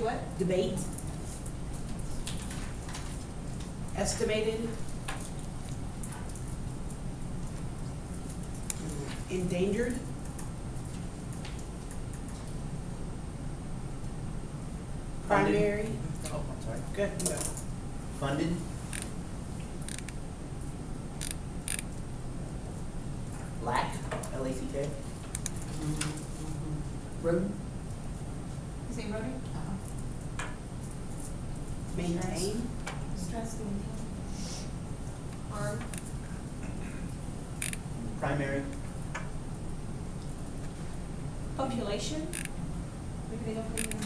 say what? Debate. Estimated. Endangered. Funded. Primary. Oh, I'm sorry. Good. You go. Funded. Lack. L-A-C-K. Rodent? You say rodent? Maintain. Stress, maintain. Harm. Primary. Population. Maybe they don't really know.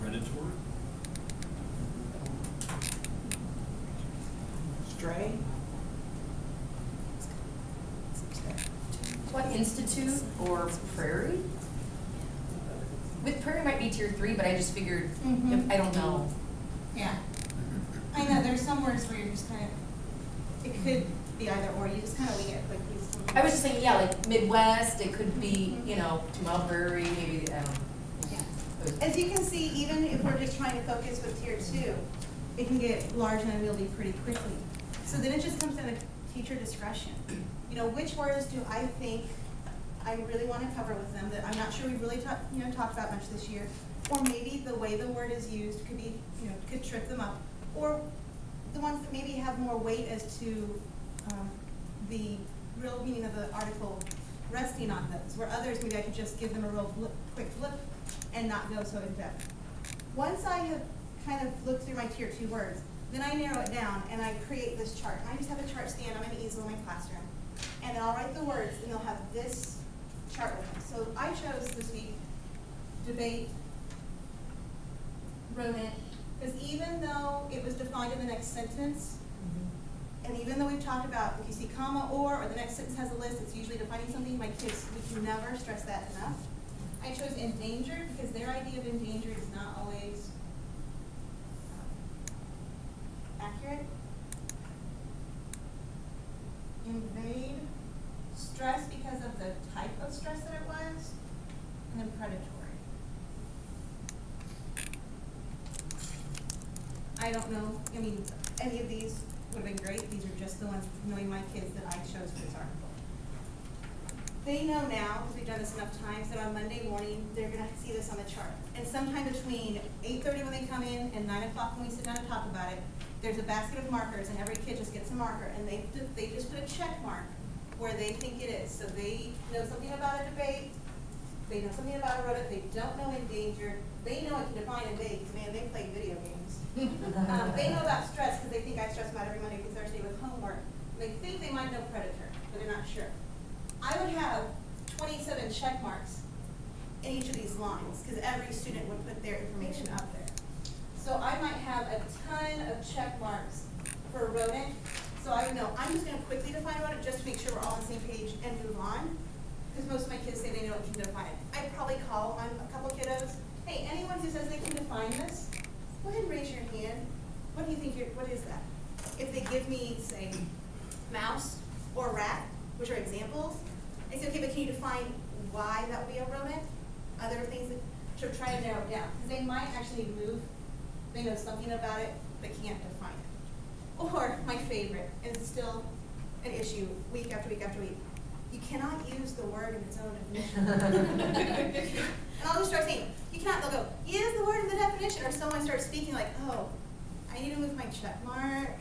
Predatory. Stray. What, institute or prairie? With prairie might be tier 3, but I just figured, Mhm. I don't know. Yeah. I know, there's some words where you're just kind of, it could be either or, you just kind of wing it quickly. I was just thinking, yeah, like Midwest, it could be, you know, 2 Mile Prairie, maybe, I don't know. Yeah. As you can see, even if we're just trying to focus with tier 2, it can get large and unwieldy pretty quickly. So then it just comes down to teacher discretion. You know, which words do I think I really want to cover with them that I'm not sure we've really talked about much this year, or maybe the way the word is used could be, could trip them up, or the ones that maybe have more weight as to the real meaning of the article resting on those, where others maybe I could just give them a real quick flip and not go so in depth. Once I have kind of looked through my tier 2 words, then I narrow it down and I create this chart. And I just have a chart stand on an easel in my classroom. And then I'll write the words and they'll have this chart with them. So I chose this week debate, rodent, because even though it was defined in the next sentence, and even though we've talked about if you see comma or the next sentence has a list, it's usually defining something, my kids, we can never stress that enough. I chose endangered because their idea of endangered is not always accurate. Invade, stress because of the type of stress that it was, and then predatory. I don't know, I mean, any of these would have been great. These are just the ones, knowing my kids, that I chose for this article. They know now, because we've done this enough times, that on Monday morning, they're going to see this on the chart. And sometime between 8:30 when they come in and 9 o'clock when we sit down and talk about it, there's a basket of markers, and every kid just gets a marker, and they just put a check mark where they think it is. So they know something about a debate, they know something about a rodent, they don't know endangered, they know I can define invade, because man, they play video games. They know about stress, because they think I stress them out every Monday through Thursday with homework. They think they might know predator, but they're not sure. I would have 27 check marks in each of these lines, because every student would put their information up there. So I might have a ton of check marks for a rodent. So I would know, I'm just going to quickly define rodent just to make sure we're all on the same page and move on. Because most of my kids say they know it can define it. I'd probably call on a couple kiddos, hey, anyone who says they can define this, go ahead and raise your hand. What do you think, what is that? If they give me, say, mouse or rat, which are examples, I say, okay, but can you define why that would be a rodent? Other things that, to try to narrow it down. Because they might actually move, they know something about it, but can't define it. Or, my favorite, and it's still an issue week after week after week, you cannot use the word in its own definition. And I'll just start saying, you cannot, they'll go, use the word in the definition, or someone starts speaking like, oh, I need to move my check mark,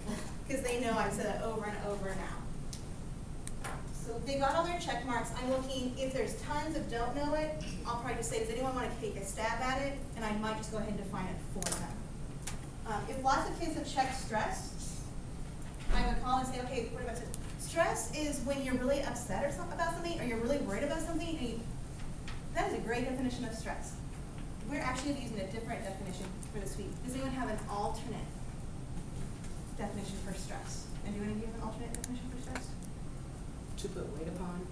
because they know I've said it over and over now. So they got all their check marks. I'm looking, if there's tons of don't know it, I'll probably just say, does anyone want to take a stab at it? And I might just go ahead and define it for them. If lots of kids have checked stress, I would call and say, okay, what about this? Stress is when you're really upset or about something, or you're really worried about something, and that is a great definition of stress. We're actually using a different definition for this week. Does anyone have an alternate definition for stress? And do anyone have an alternate definition for stress? To put weight upon.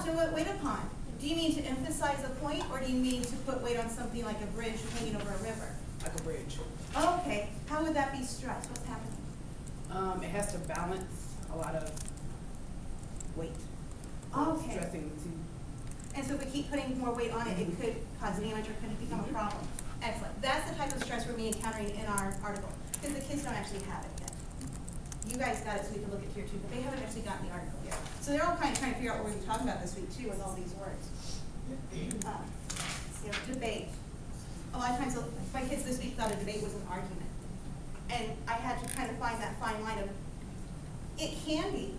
To put weight upon. Do you mean to emphasize a point, or do you mean to put weight on something like a bridge hanging over a river? Like a bridge. Oh, okay. How would that be stress? What's happening? It has to balance a lot of weight. Okay. Stressing the two. And so if we keep putting more weight on it, it could cause damage or could become a problem. Excellent. That's the type of stress we're encountering in our article, because the kids don't actually have it yet. You guys got it so we can look at tier 2, but they haven't actually gotten the article yet. So they're all kind of trying to figure out what we're going to talk about this week too with all these words. Debate. A lot of times, my kids this week thought a debate was an argument. And I had to kind of find that fine line of, it can be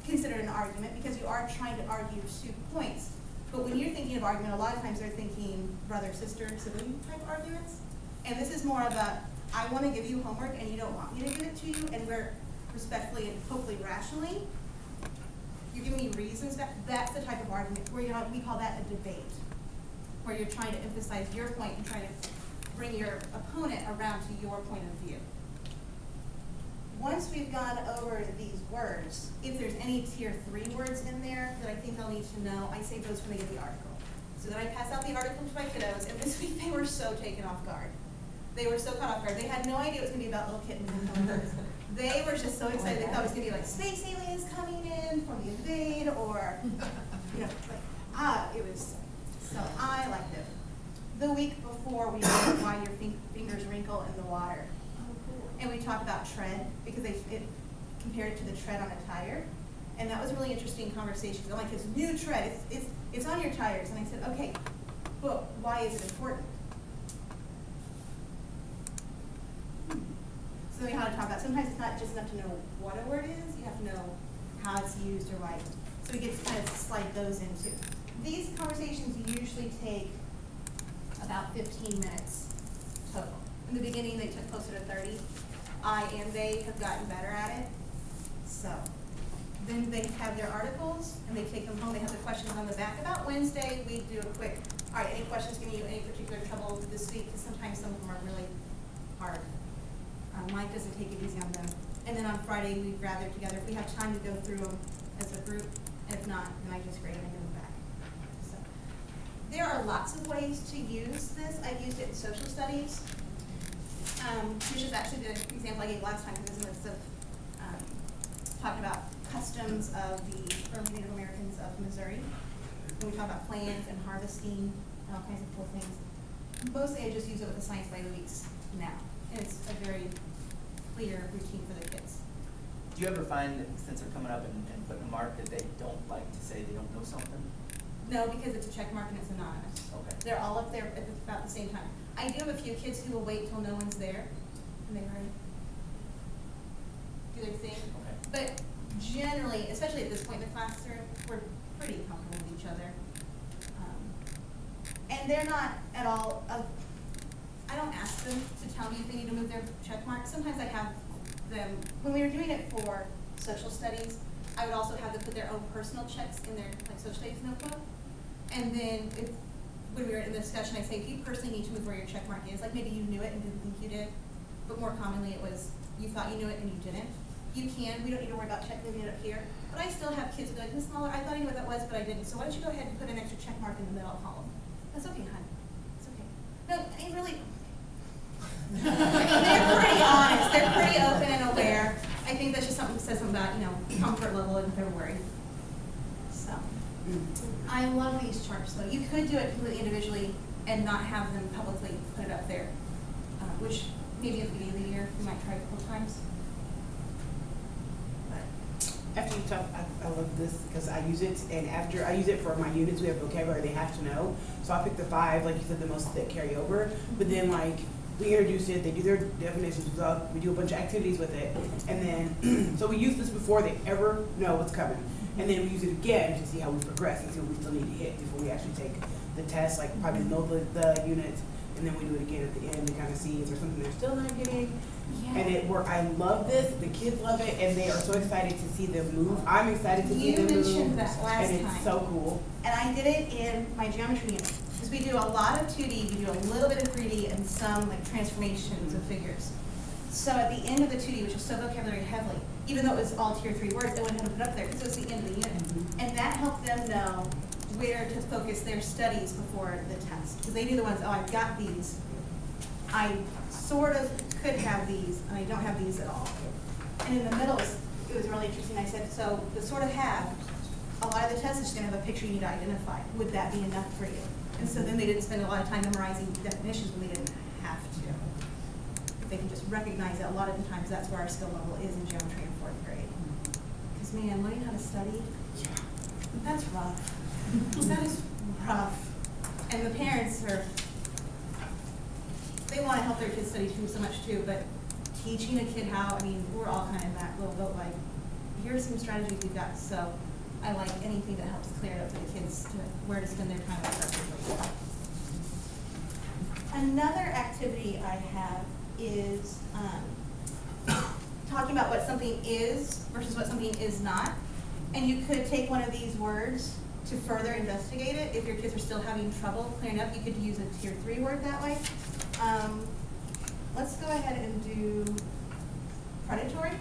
considered an argument because you are trying to argue 2 points. But when you're thinking of argument, a lot of times they're thinking brother-sister, sibling type arguments. And this is more of a, I want to give you homework and you don't want me to give it to you, and we're respectfully and hopefully rationally, you're giving me reasons. That's the type of argument where we call that a debate, where you're trying to emphasize your point and trying to bring your opponent around to your point of view. Once we've gone over these words, if there's any tier 3 words in there that I think they'll need to know, I save those when they get the article. So then I pass out the article to my kiddos, and this week they were so taken off guard. They were so caught off guard. They had no idea it was going to be about little kittens and hummingbirds. They were just so excited. They thought it was going to be like space aliens coming in from the invade, or, you know, like, it was, so I liked it. The week before, we learned why your fingers wrinkle in the water. And we talked about tread, because it compared it to the tread on a tire. And that was a really interesting conversation. I'm like, it's new tread, it's on your tires. And I said, okay, but why is it important? So we had to talk about, sometimes it's not just enough to know what a word is, you have to know how it's used or why. So we get to kind of slide those into. These conversations usually take about 15 minutes total. In the beginning, they took closer to 30. I and they have gotten better at it. So then they have their articles and they take them home. They have the questions on the back. About Wednesday, we do a quick, all right, any questions giving you any particular trouble this week? Because sometimes some of them are really hard. Mike doesn't take it easy on them. And then on Friday, we gather together. If we have time to go through them as a group, and if not, then I just grade them and give them back. So there are lots of ways to use this. I've used it in social studies, which is actually the example I gave last time, because in the midst of talking about customs of the early Native Americans of Missouri. When we talk about plants and harvesting and all kinds of cool things. Mostly I just use it with the science by the weeks now. And it's a very clear routine for the kids. Do you ever find, since they're coming up and putting a mark, that they don't like to say they don't know something? No, because it's a check mark and it's anonymous. Okay. They're all up there at about the same time. I do have a few kids who will wait till no one's there and they do their thing. Okay. But generally, especially at this point in the classroom, we're pretty comfortable with each other. And they're not at all, I don't ask them to tell me if they need to move their check mark. Sometimes I have them, when we were doing it for social studies, I would also have them put their own personal checks in their social studies notebook. And then when we were in the discussion, I say, if you personally need to move where your check mark is, like maybe you knew it and didn't think you did, but more commonly it was you thought you knew it and you didn't. You can, we don't need to worry about moving it up here, but I still have kids who go like, Miss Muller, I thought I knew what that was, but I didn't. So why don't you go ahead and put an extra check mark in the middle column? That's okay, honey. It's okay. No, I really, they're pretty honest. They're pretty open and aware. I think that's just something that says something about, comfort level in February. So, I love these charts though. You could do it completely individually and not have them publicly put it up there, which maybe at the beginning of the year you might try a couple times. After you talk, I love this because I use it, and after I use it for my units, we have vocabulary they have to know. So I pick the 5, like you said, the most that carry over. But then we introduce it, they do their definitions, we do a bunch of activities with it, and then so we use this before they ever know what's coming, and then we use it again to see how we progress and see what we still need to hit before we actually take the test, like probably know the units, and then we do it again at the end to kind of see is there something they're still not getting. Yeah. And I love this. The kids love it, and they are so excited to see them move. I'm excited to see them move. You mentioned that last time. And it's so cool. And I did it in my geometry unit. Because we do a lot of 2D, we do a little bit of 3D, and some transformations of figures. So at the end of the 2D, which was so vocabulary heavily, even though it was all tier 3 words, they went ahead and put it up there because it was the end of the unit. And that helped them know where to focus their studies before the test. Because they knew the ones, oh, I've got these. I sort of could have these, and I don't have these at all. And in the middle, it was really interesting. I said, so the sort of have, a lot of the tests are just gonna have a picture you need to identify. Would that be enough for you? And so then they didn't spend a lot of time memorizing definitions when they didn't have to. If they can just recognize that a lot of the times that's where our skill level is in geometry in 4th grade. Because man, learning how to study, that's rough. That is rough. And the parents are, they want to help their kids study too so much too, but teaching a kid how, I mean, we're all kind of in that little boat, like, here's some strategies we've got. So I like anything that helps clear it up for the kids to where to spend their time effectively. Another activity I have is talking about what something is versus what something is not. And you could take one of these words to further investigate it. If your kids are still having trouble clearing up, you could use a tier 3 word that way. Let's go ahead and do predatory.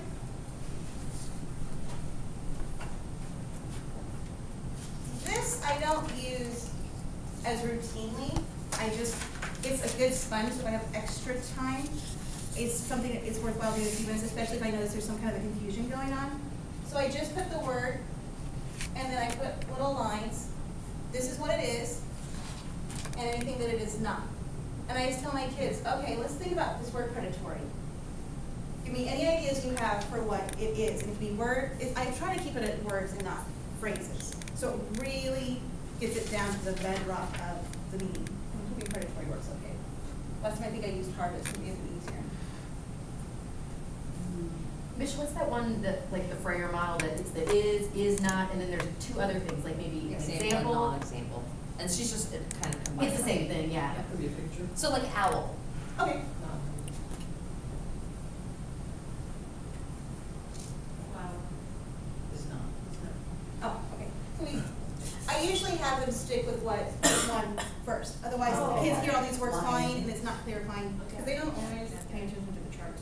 This I don't use as routinely. It's a good sponge if I have extra time. It's something that it's worthwhile doing in a few minutes, especially if I notice there's some kind of a confusion going on. So I just put the word, and then I put little lines. This is what it is, and anything that it is not. And I just tell my kids, okay, let's think about this word predatory. Give me any ideas you have for what it is. And it can be I try to keep it at words and not phrases. So it really gets it down to the bedrock of the meaning. I'm hoping predatory works okay. Last time I think I used harvest to make it easier. Mish, what's that one that, like the Freyer model, that it's the is not, and then there's 2 other things, like maybe example and non-example. And she's just kind of combined. It's the same thing, yeah. That could be a picture. So like owl. Okay. It's not. Oh, okay. So I usually have them stick with what one first. Otherwise, the kids hear all these words fine, and it's not clarifying because they don't always pay attention to the charts.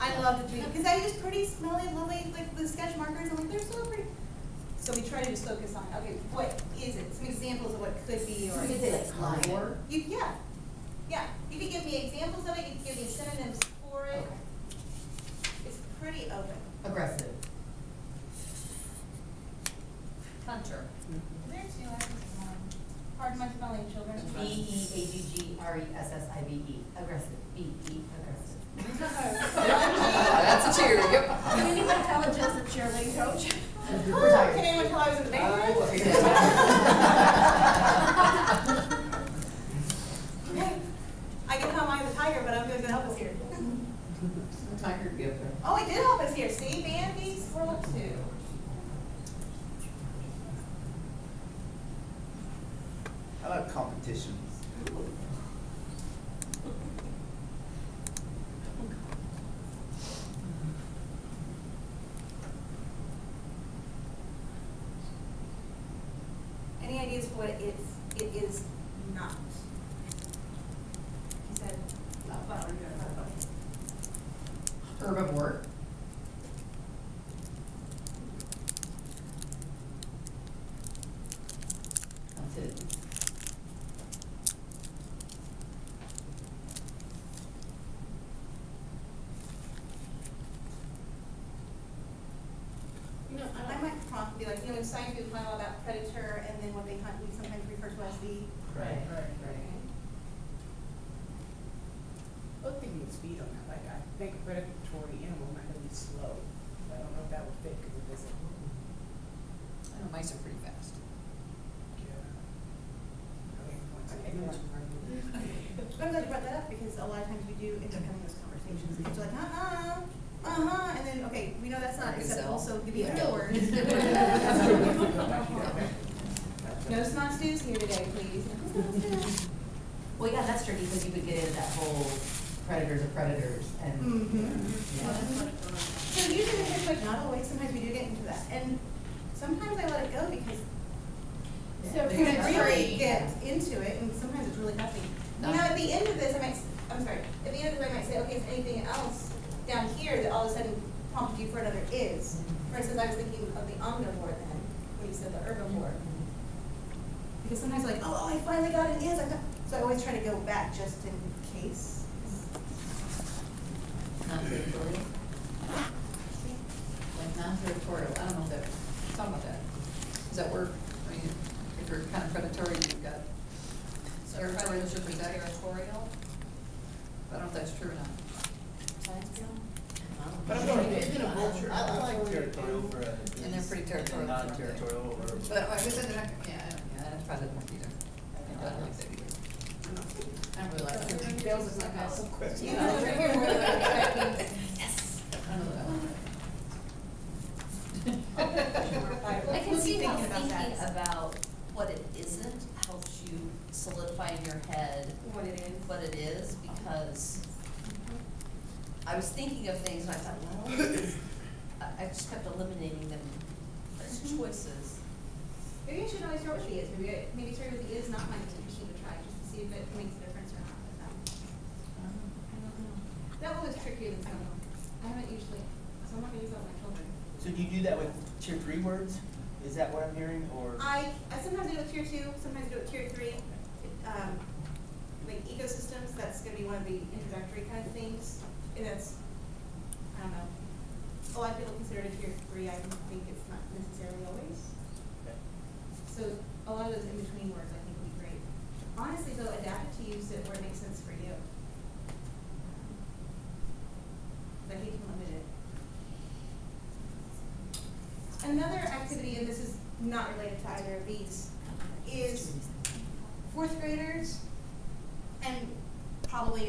I love to because I use pretty smelly, lovely, like the sketch markers. I'm like, they're so pretty. So we try to just focus on, okay, what is it? Some examples of what could be, or You could say like flower. yeah. You could give me examples of it. You could give me synonyms for it. Okay. It's pretty open. Aggressive. Hunter. There too. Pardon my spelling, children. Beaggressive. Aggressive. Aggressive. That's a cheer, yep. Can anyone tell a Jill's a cheerleading coach? Retired. Can anyone tell I was in the band? I get home, I'm a tiger, but I'm going to help us here. Tiger gift. Oh, it did help us here. See, band beats world 2. How about competitions? Any ideas for what it is not? He said, Herbivore. That's it. I might prompt and be like, in science we find out about predator, and then what they hunt we sometimes refer to as the. Right. I was thinking of speed on that. Like, I think a predatory animal might be slow. I don't know if that would fit because it doesn't. I know mice are pretty fast. I'm glad you brought that up because a lot of times we do end up having those conversations. And kids are like, and then, okay, we know that's not acceptable, so give me other words. No snot stews here today, please. Well, yeah, that's tricky because you could get into that whole predators of predators and. So usually it's like not always, sometimes we do get into that. And sometimes I let it go because Yeah, you can really get into it, and sometimes it's really nothing. You know, at the end of this, at the end of this I might say, okay, is there anything else down here that all of a sudden prompted you for another is? For instance, I was thinking of the omnivore then, when you said the herbivore. Because sometimes like, oh, I finally got an is. So I always try to go back just in case. Non-territorial. Like non-territorial, I don't know if that, Talk about that. Is that work? I mean, if you're kind of predatory, you've got territorial to protect. Territorial? I don't know if that's true or not. But I'm sorry, isn't a vulture? I like territorial for a. And they're pretty territorial, And aren't they? non-territorial or. But I guess they're not, yeah, that's probably the point either. I don't like that either. I don't really like that. Details is like that. Question. Yeah, right here, we're like, Yes. I don't know that one. I can see how Thinking about that. thinking about what it isn't helps you solidify in your head what it is. what it is, because I was thinking of things and I thought, well, I just kept eliminating them as choices. Maybe I should always start with the is, maybe start with the is not might be interesting to try, just to see if it makes a difference or not with them. I don't know. That one was trickier than some of them. I haven't usually, so I'm not gonna use that with my children. So do you do that with tier 3 words? Is that what I'm hearing, or? I sometimes do it with tier 2, sometimes I do it with tier 3. Like ecosystems, that's gonna be one of the introductory kind of things. And that's, I don't know. A lot of people consider it a tier 3, I think it's not necessarily always. Okay. So a lot of those in-between words I think would be great. Honestly though, adapt it to use it where it makes sense for you. I hate to limit it. Another activity, and this is not related to either of these, is fourth graders and probably